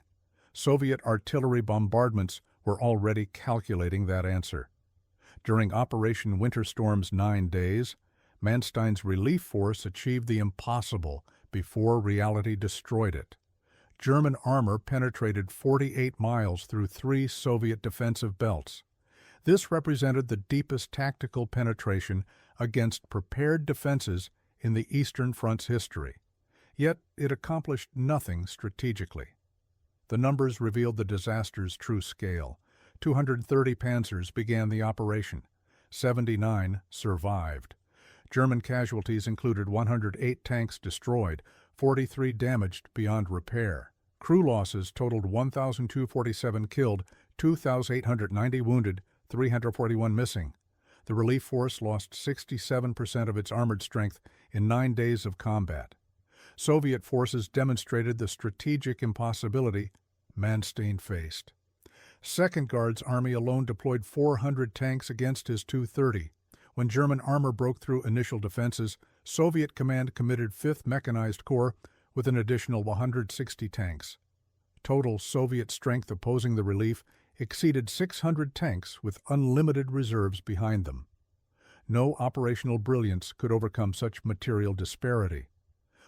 Soviet artillery bombardments were already calculating that answer. During Operation Winter Storm's 9 days, Manstein's relief force achieved the impossible before reality destroyed it. German armor penetrated 48 miles through 3 Soviet defensive belts. This represented the deepest tactical penetration against prepared defenses in the Eastern Front's history. Yet it accomplished nothing strategically. The numbers revealed the disaster's true scale. 230 Panzers began the operation. 79 survived. German casualties included 108 tanks destroyed, 43 damaged beyond repair. Crew losses totaled 1,247 killed, 2,890 wounded, 341 missing. The relief force lost 67% of its armored strength in 9 days of combat. Soviet forces demonstrated the strategic impossibility Manstein faced. Second Guard's army alone deployed 400 tanks against his 230. When German armor broke through initial defenses, Soviet command committed 5th Mechanized Corps with an additional 160 tanks. Total Soviet strength opposing the relief exceeded 600 tanks with unlimited reserves behind them. No operational brilliance could overcome such material disparity.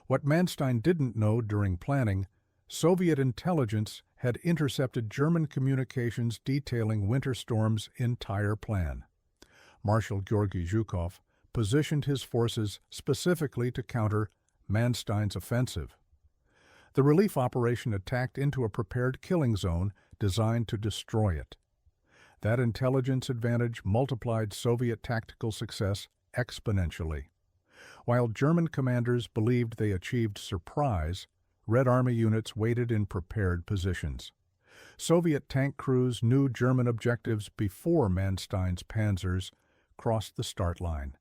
What Manstein didn't know during planning, Soviet intelligence had intercepted German communications detailing Winter Storm's entire plan. Marshal Georgy Zhukov positioned his forces specifically to counter Manstein's offensive. The relief operation attacked into a prepared killing zone designed to destroy it. That intelligence advantage multiplied Soviet tactical success exponentially. While German commanders believed they achieved surprise, Red Army units waited in prepared positions. Soviet tank crews knew German objectives before Manstein's panzers crossed the start line.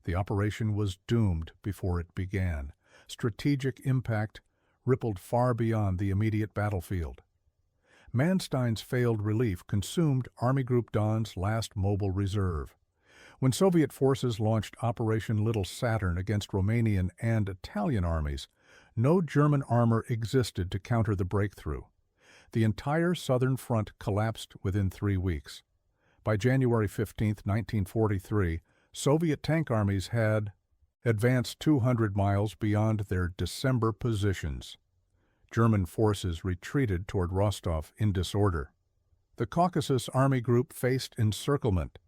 The operation was doomed before it began. Strategic impact rippled far beyond the immediate battlefield. Manstein's failed relief consumed Army Group Don's last mobile reserve. When Soviet forces launched Operation Little Saturn against Romanian and Italian armies, no German armor existed to counter the breakthrough. The entire southern front collapsed within 3 weeks. By January 15, 1943, Soviet tank armies had advanced 200 miles beyond their December positions. German forces retreated toward Rostov in disorder. The Caucasus Army Group faced encirclement.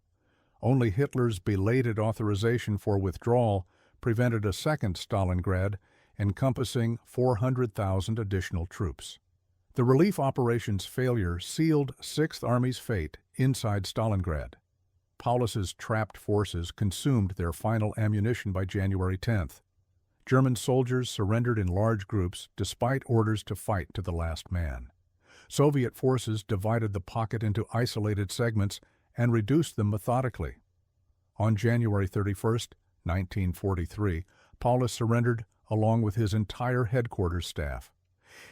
Only Hitler's belated authorization for withdrawal prevented a second Stalingrad, encompassing 400,000 additional troops. The relief operation's failure sealed Sixth Army's fate inside Stalingrad. Paulus's trapped forces consumed their final ammunition by January 10th. German soldiers surrendered in large groups despite orders to fight to the last man. Soviet forces divided the pocket into isolated segments and reduced them methodically. On January 31st, 1943, Paulus surrendered along with his entire headquarters staff.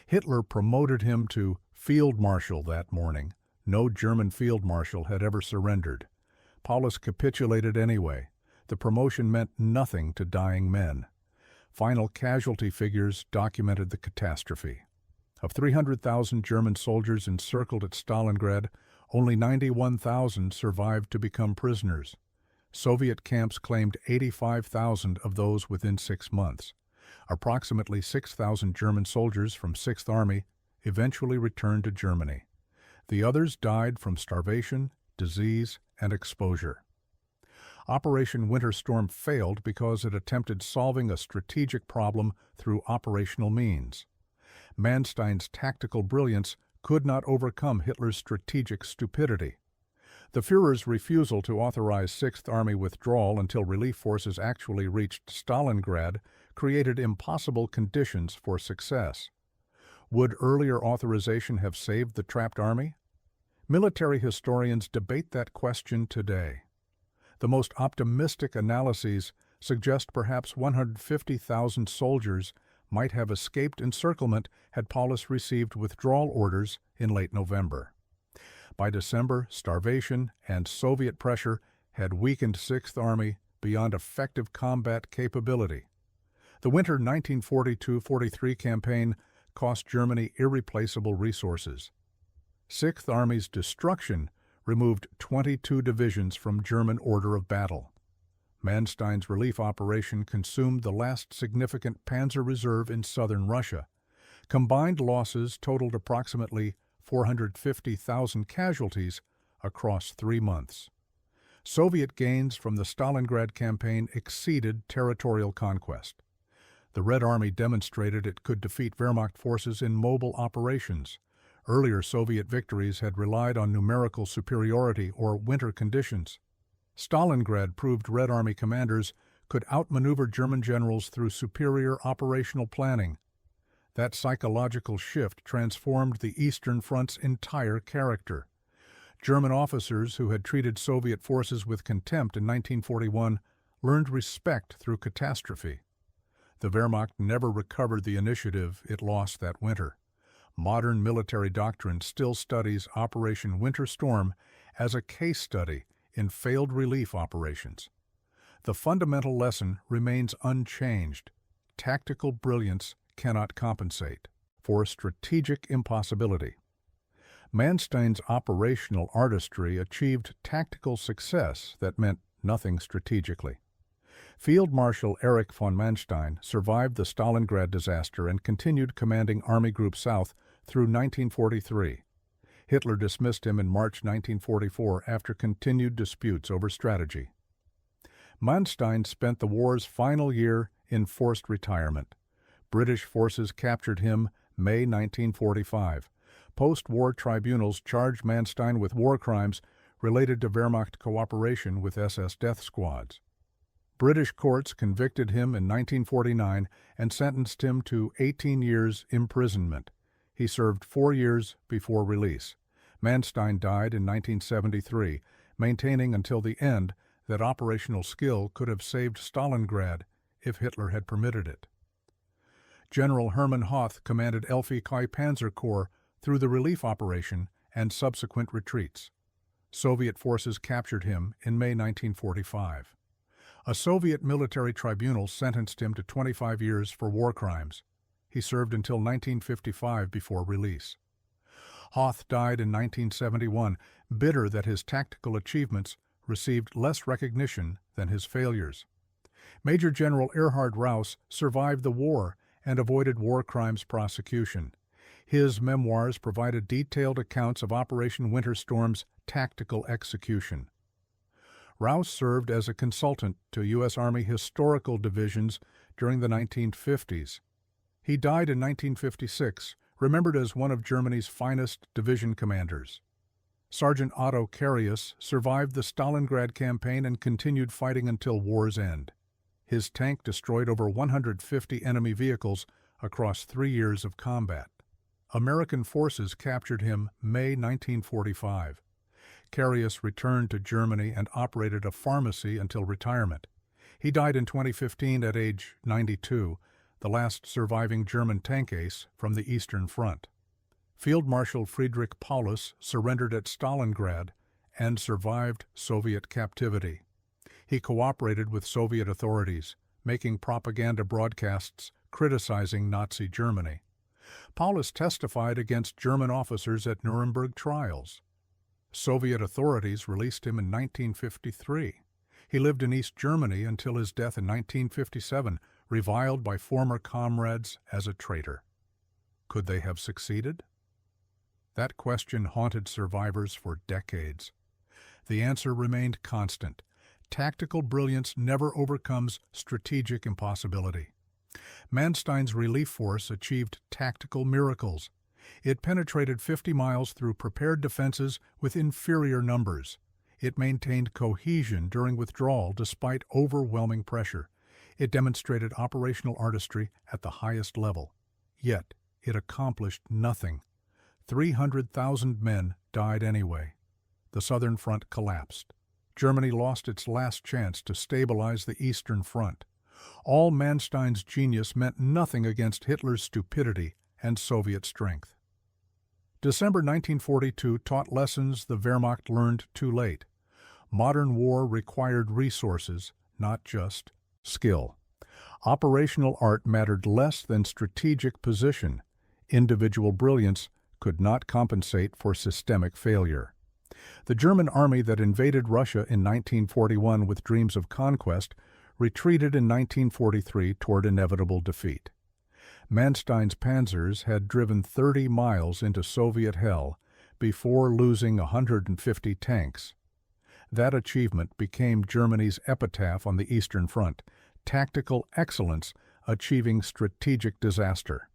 Hitler promoted him to Field Marshal that morning, No German field marshal had ever surrendered. Paulus capitulated anyway. The promotion meant nothing to dying men. Final casualty figures documented the catastrophe. Of 300,000 German soldiers encircled at Stalingrad, only 91,000 survived to become prisoners. Soviet camps claimed 85,000 of those within 6 months. Approximately 6,000 German soldiers from Sixth Army eventually returned to Germany. The others died from starvation, disease, and exposure. Operation Winter Storm failed because it attempted solving a strategic problem through operational means. Manstein's tactical brilliance could not overcome Hitler's strategic stupidity. The Führer's refusal to authorize Sixth Army withdrawal until relief forces actually reached Stalingrad created impossible conditions for success. Would earlier authorization have saved the trapped army? Military historians debate that question today. The most optimistic analyses suggest perhaps 150,000 soldiers might have escaped encirclement had Paulus received withdrawal orders in late November. By December, starvation and Soviet pressure had weakened Sixth Army beyond effective combat capability. The winter 1942-43 campaign cost Germany irreplaceable resources. Sixth Army's destruction removed 22 divisions from German order of battle. Manstein's relief operation consumed the last significant Panzer reserve in southern Russia. Combined losses totaled approximately 450,000 casualties across 3 months. Soviet gains from the Stalingrad campaign exceeded territorial conquest. The Red Army demonstrated it could defeat Wehrmacht forces in mobile operations. Earlier Soviet victories had relied on numerical superiority or winter conditions. Stalingrad proved Red Army commanders could outmaneuver German generals through superior operational planning. That psychological shift transformed the Eastern Front's entire character. German officers who had treated Soviet forces with contempt in 1941 learned respect through catastrophe. The Wehrmacht never recovered the initiative it lost that winter. Modern military doctrine still studies Operation Winter Storm as a case study in failed relief operations. The fundamental lesson remains unchanged. Tactical brilliance cannot compensate for strategic impossibility. Manstein's operational artistry achieved tactical success that meant nothing strategically. Field Marshal Erich von Manstein survived the Stalingrad disaster and continued commanding Army Group South through 1943. Hitler dismissed him in March 1944 after continued disputes over strategy. Manstein spent the war's final year in forced retirement. British forces captured him May 1945. Post-war tribunals charged Manstein with war crimes related to Wehrmacht cooperation with SS death squads. British courts convicted him in 1949 and sentenced him to 18 years imprisonment. He served 4 years before release. Manstein died in 1973, maintaining until the end that operational skill could have saved Stalingrad if Hitler had permitted it. General Hermann Hoth commanded Elfi Kai Panzer Corps through the relief operation and subsequent retreats. Soviet forces captured him in May 1945. A Soviet military tribunal sentenced him to 25 years for war crimes. He served until 1955 before release. Hoth died in 1971, bitter that his tactical achievements received less recognition than his failures. Major General Erhard Raus survived the war and avoided war crimes prosecution. His memoirs provided detailed accounts of Operation Winter Storm's tactical execution. Raus served as a consultant to U.S. Army historical divisions during the 1950s. He died in 1956, remembered as one of Germany's finest division commanders. Sergeant Otto Carius survived the Stalingrad campaign and continued fighting until war's end. His tank destroyed over 150 enemy vehicles across 3 years of combat. American forces captured him May 1945. Carius returned to Germany and operated a pharmacy until retirement. He died in 2015 at age 92, the last surviving German tank ace from the Eastern Front. Field Marshal Friedrich Paulus surrendered at Stalingrad and survived Soviet captivity. He cooperated with Soviet authorities, making propaganda broadcasts criticizing Nazi Germany. Paulus testified against German officers at Nuremberg trials. Soviet authorities released him in 1953. He lived in East Germany until his death in 1957, reviled by former comrades as a traitor. Could they have succeeded? That question haunted survivors for decades. The answer remained constant. Tactical brilliance never overcomes strategic impossibility. Manstein's relief force achieved tactical miracles. It penetrated 50 miles through prepared defenses with inferior numbers. It maintained cohesion during withdrawal despite overwhelming pressure. It demonstrated operational artistry at the highest level. Yet, it accomplished nothing. 300,000 men died anyway. The Southern Front collapsed. Germany lost its last chance to stabilize the Eastern Front. All Manstein's genius meant nothing against Hitler's stupidity and Soviet strength. December 1942 taught lessons the Wehrmacht learned too late. Modern war required resources, not just skill. Operational art mattered less than strategic position. Individual brilliance could not compensate for systemic failure. The German army that invaded Russia in 1941 with dreams of conquest retreated in 1943 toward inevitable defeat. Manstein's Panzers had driven 30 miles into Soviet hell before losing 150 tanks. That achievement became Germany's epitaph on the Eastern Front, tactical excellence achieving strategic disaster.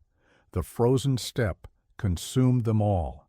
The frozen steppe consumed them all.